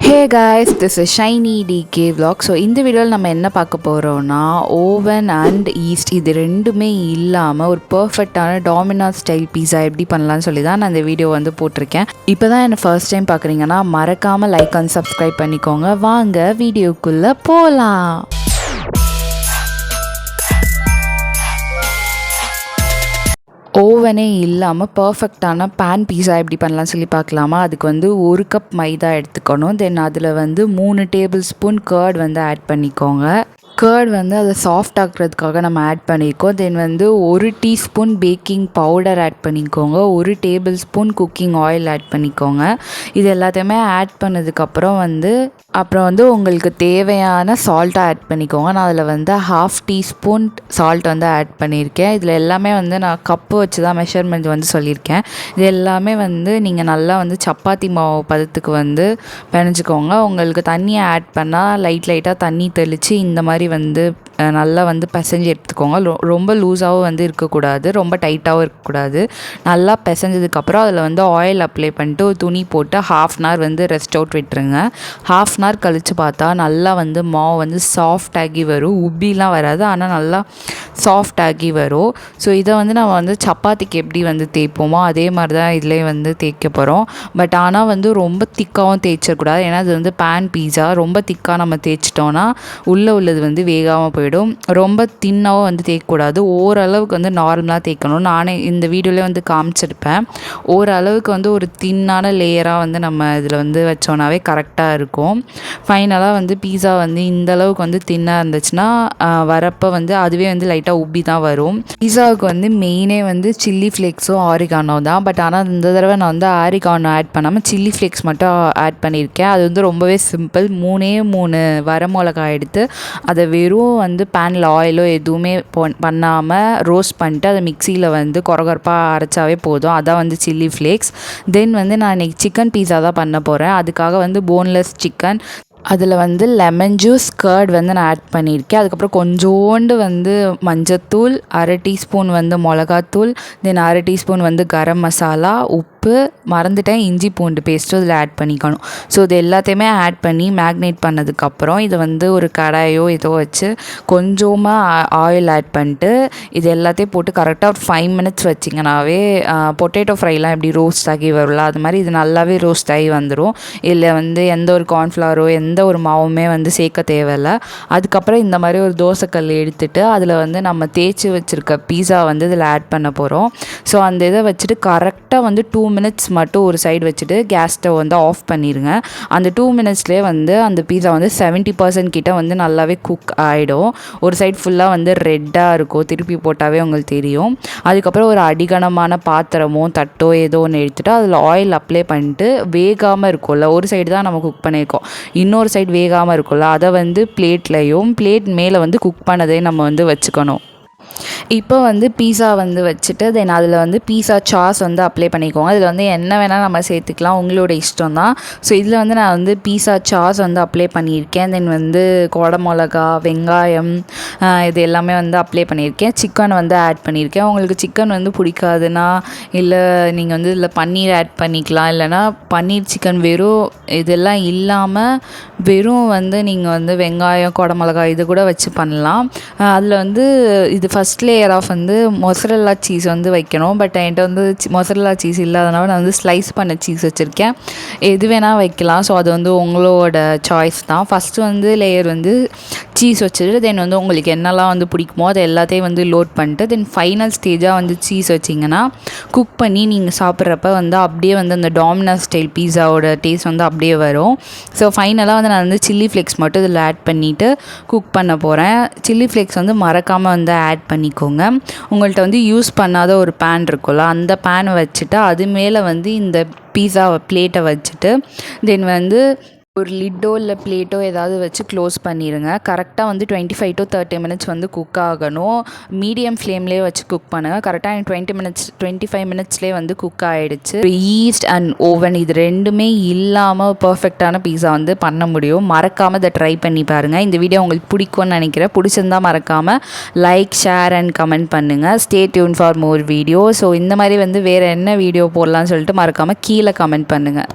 Hey guys, this is Shiny DK Vlog. So இந்த வீடியோவில் நம்ம என்ன பார்க்க போகிறோன்னா ஓவன் அண்ட் ஈஸ்ட் இது ரெண்டுமே இல்லாமல் ஒரு பர்ஃபெக்டான டாமினோஸ் ஸ்டைல் பீஸா எப்படி பண்ணலான்னு சொல்லி தான் நான் இந்த வீடியோ வந்து போட்டிருக்கேன். இப்போ தான் என்னை ஃபர்ஸ்ட் டைம் பார்க்குறீங்கன்னா மறக்காமல் லைக் அண்ட் சப்ஸ்கிரைப் பண்ணிக்கோங்க. வாங்க வீடியோக்குள்ளே போகலாம். ஓவனே இல்லாமல் பர்ஃபெக்டான பேன் பீஸா எப்படி பண்ணலாம்னு சொல்லி பார்க்கலாமா. அதுக்கு வந்து 1 கப் மைதா எடுத்துக்கணும். தென் அதில் வந்து 3 டேபிள் ஸ்பூன் கர்ட் வந்து ஆட் பண்ணிக்கோங்க. கர்ட் வந்து அதை சாஃப்ட் ஆக்குறதுக்காக நம்ம ஆட் பண்ணியிருக்கோம். தென் வந்து 1 டீஸ்பூன் பேக்கிங் பவுடர் ஆட் பண்ணிக்கோங்க. 1 table spoon cooking oil add பண்ணிக்கோங்க. இது எல்லாத்தையுமே ஆட் பண்ணதுக்கப்புறம் அப்புறம் உங்களுக்கு தேவையான சால்ட்டை ஆட் பண்ணிக்கோங்க. நான் அதில் வந்து 1/2 டீஸ்பூன் சால்ட் வந்து ஆட் பண்ணியிருக்கேன். இதில் எல்லாமே நான் கப்பு வச்சு தான் மெஷர்மெண்ட் வந்து சொல்லியிருக்கேன். இது எல்லாமே நீங்கள் நல்லா சப்பாத்தி மாவு பதத்துக்கு பிணைஞ்சிக்கோங்க. உங்களுக்கு தண்ணியை ஆட் பண்ணால் லைட்டாக தண்ணி தெளித்து இந்த மாதிரி நல்லா பிசைஞ்சு எடுத்துக்கோங்க. ரொம்ப லூஸாகவும் இருக்கக்கூடாது, ரொம்ப டைட்டாகவும் இருக்கக்கூடாது. நல்லா பிசைஞ்சதுக்கப்புறம் அதில் ஆயில் அப்ளை பண்ணிட்டு ஒரு துணி போட்டு 1/2 hour ரெஸ்ட் அவுட் விட்டுருங்க. 1/2 hour கழித்து பார்த்தா நல்லா மாவு சாஃப்டாகி வரும். உப்பிலாம் வராது, ஆனால் நல்லா சாஃப்டாகி வரும். ஸோ இதை நம்ம சப்பாத்திக்கு எப்படி தேய்ப்போமோ அதே மாதிரி தான் இதிலே தேய்க்க போகிறோம். பட் ஆனால் ரொம்ப திக்காகவும் தேய்ச்சிடக்கூடாது. ஏன்னா அது பேன் பீஸா ரொம்ப திக்காக நம்ம தேய்ச்சிட்டோன்னா உள்ளது வேகாமல் போயிடும். ரொம்ப தின்னாகவும் தேய்க்கக்கூடாது. ஓரளவுக்கு நார்மலாக தேய்க்கணும். நானே இந்த வீடியோவிலே காமிச்சிருப்பேன். ஓரளவுக்கு ஒரு தின்னான லேயராக நம்ம இதில் வச்சோன்னாவே கரெக்டாக இருக்கும். ஃபைனலாக பீஸா இந்த அளவுக்கு தின்னாக இருந்துச்சுன்னா வரப்போ அதுவே லைட்டாக உப்பி தான் வரும். பீஸாவுக்கு மெயினே சில்லி ஃப்ளேக்ஸும் ஆரிகானோ தான். பட் ஆனால் இந்த தடவை நான் ஆரிகானோ ஆட் பண்ணாமல் சில்லி ஃப்ளேக்ஸ் மட்டும் ஆட் பண்ணியிருக்கேன். அது ரொம்பவே சிம்பிள். 3 வரமிளகாய் எடுத்து அதை வெறும் பேனில் ஆயிலோ எதுவுமே பண்ணாமல் ரோஸ்ட் பண்ணிட்டு அதை மிக்சியில் கொரகொரப்பாக அரைச்சாவே போதும். அதான் சில்லி ஃப்ளேக்ஸ். தென் நான் இன்றைக்கி சிக்கன் பீஸா தான் பண்ண போகிறேன். அதுக்காக போன்லெஸ் சிக்கன், அதில் லெமன் ஜூஸ், கர்ட் நான் ஆட் பண்ணியிருக்கேன். அதுக்கப்புறம் கொஞ்சோண்டு மஞ்சத்தூள், 1/2 டீஸ்பூன் மிளகாத்தூள், தென் 1/2 டீஸ்பூன் கரம் மசாலா, உப்பு, மறந்துட்டேன் இஞ்சி பூண்டு பேஸ்ட்டும் இதில் ஆட் பண்ணிக்கணும். ஸோ இது எல்லாத்தையுமே ஆட் பண்ணி மேக்னேட் பண்ணதுக்கப்புறம் இதை ஒரு கடாயோ ஏதோ வச்சு கொஞ்சமாக ஆயில் ஆட் பண்ணிட்டு இது எல்லாத்தையும் போட்டு கரெக்டாக ஒரு 5 minutes வச்சிங்கனாவே பொட்டேட்டோ ஃப்ரைலாம் எப்படி ரோஸ்ட் ஆகி வரும்ல அது மாதிரி இது நல்லாவே ரோஸ்ட் ஆகி வந்துடும். இதில் எந்த ஒரு கார்ன்ஃப்ளவரோ எந்த ஒரு மாவுமே சேர்க்க தேவையில்லை. அதுக்கப்புறம் இந்த மாதிரி ஒரு தோசைக்கல் எடுத்துகிட்டு அதில் நம்ம தேய்ச்சி வச்சுருக்க பீஸா இதில் ஆட் பண்ண போகிறோம். ஸோ அந்த இதை வச்சுட்டு கரெக்டாக 2 minutes மட்டும் ஒரு சைடு வச்சுட்டு கேஸ் ஸ்டவ் ஆஃப் பண்ணிடுங்க. அந்த 2 minutesலேயே அந்த பீஸா 70% கிட்ட நல்லாவே குக் ஆகிடும். ஒரு சைடு ஃபுல்லாக ரெட்டாக இருக்கும். திருப்பி போட்டாவே உங்களுக்கு தெரியும். அதுக்கப்புறம் ஒரு அடிகனமான பாத்திரமோ தட்டோ ஏதோ ஒன்று எடுத்துகிட்டு அதில் ஆயில் அப்ளை பண்ணிட்டு வேகாமல் இருக்கும்ல, ஒரு சைடு தான் நம்ம குக் பண்ணியிருக்கோம், இன்னொரு சைடு வேகாமல் இருக்கும்ல, அதை பிளேட்லேயும் பிளேட் மேலே குக் பண்ணதே நம்ம வச்சுக்கணும். இப்போ பீஸா வச்சுட்டு தென் அதில் பீஸா சாஸ் அப்ளை பண்ணிக்கோங்க. இதில் என்ன வேணால் நம்ம சேர்த்துக்கலாம், உங்களோட இஷ்டம் தான். ஸோ இதில் நான் பீஸா சாஸ் அப்ளை பண்ணியிருக்கேன். தென் குடமிளகா, வெங்காயம் இது எல்லாமே அப்ளை பண்ணியிருக்கேன். சிக்கன் ஆட் பண்ணியிருக்கேன். உங்களுக்கு சிக்கன் பிடிக்காதுன்னா இல்லை நீங்கள் இதில் பன்னீர் ஆட் பண்ணிக்கலாம். இல்லைனா பன்னீர் சிக்கன் வெறும் இதெல்லாம் இல்லாமல் வெறும் நீங்கள் வெங்காயம், குடமிளகா இது கூட வச்சு பண்ணலாம். அதில் இது first layer of mozzarella cheese வைக்கணும். பட் என்கிட்ட மொசரல்லா சீஸ் இல்லாதனால நான் ஸ்லைஸ் பண்ண சீஸ் வச்சுருக்கேன். எது வேணால் வைக்கலாம். ஸோ அது உங்களோட சாய்ஸ் தான். ஃபஸ்ட்டு லேயர் சீஸ் வச்சுட்டு தென் உங்களுக்கு என்னெல்லாம் பிடிக்குமோ அதை எல்லாத்தையும் லோட் பண்ணிட்டு தென் ஃபைனல் ஸ்டேஜாக சீஸ் வச்சிங்கன்னா குக் பண்ணி நீங்கள் சாப்பிட்றப்ப அப்படியே அந்த டாமினோஸ் ஸ்டைல் பீஸாவோட டேஸ்ட் அப்படியே வரும். ஸோ ஃபைனலாக நான் சில்லி ஃப்ளேக்ஸ் மட்டும் இதில் ஆட் பண்ணிவிட்டு குக் பண்ண போகிறேன். சில்லி ஃப்ளேக்ஸ் மறக்காமல் ஆட் பண்ணிக்கோங்க. உங்கள்கிட்ட யூஸ் பண்ணாத ஒரு பேன் இருக்கும்ல, அந்த பேனை வச்சுட்டு அது மேலே இந்த பீஸா பிளேட்டை வச்சுட்டு தென் ஒரு லிட்டோ இல்லை பிளேட்டோ ஏதாவது வச்சு க்ளோஸ் பண்ணிடுங்க. கரெக்டாக 25 to 30 minutes குக் ஆகணும். மீடியம் ஃப்ளேம்லேயே வச்சு குக் பண்ணுங்கள். கரெக்டாக 25 minutesலேயே குக் ஆகிடுச்சு. ஈஸ்ட் அண்ட் ஓவன் இது ரெண்டுமே இல்லாமல் பர்ஃபெக்டான பீஸா பண்ண முடியும். மறக்காமல் இதை ட்ரை பண்ணி பாருங்கள். இந்த வீடியோ உங்களுக்கு பிடிக்கும்னு நினைக்கிறேன். பிடிச்சிருந்தால் மறக்காமல் லைக், ஷேர் அண்ட் கமெண்ட் பண்ணுங்கள். Stay tune for more video. So இந்த மாதிரி வேறு என்ன வீடியோ போடலான்னு சொல்லிட்டு மறக்காமல் கீழே கமெண்ட் பண்ணுங்கள்.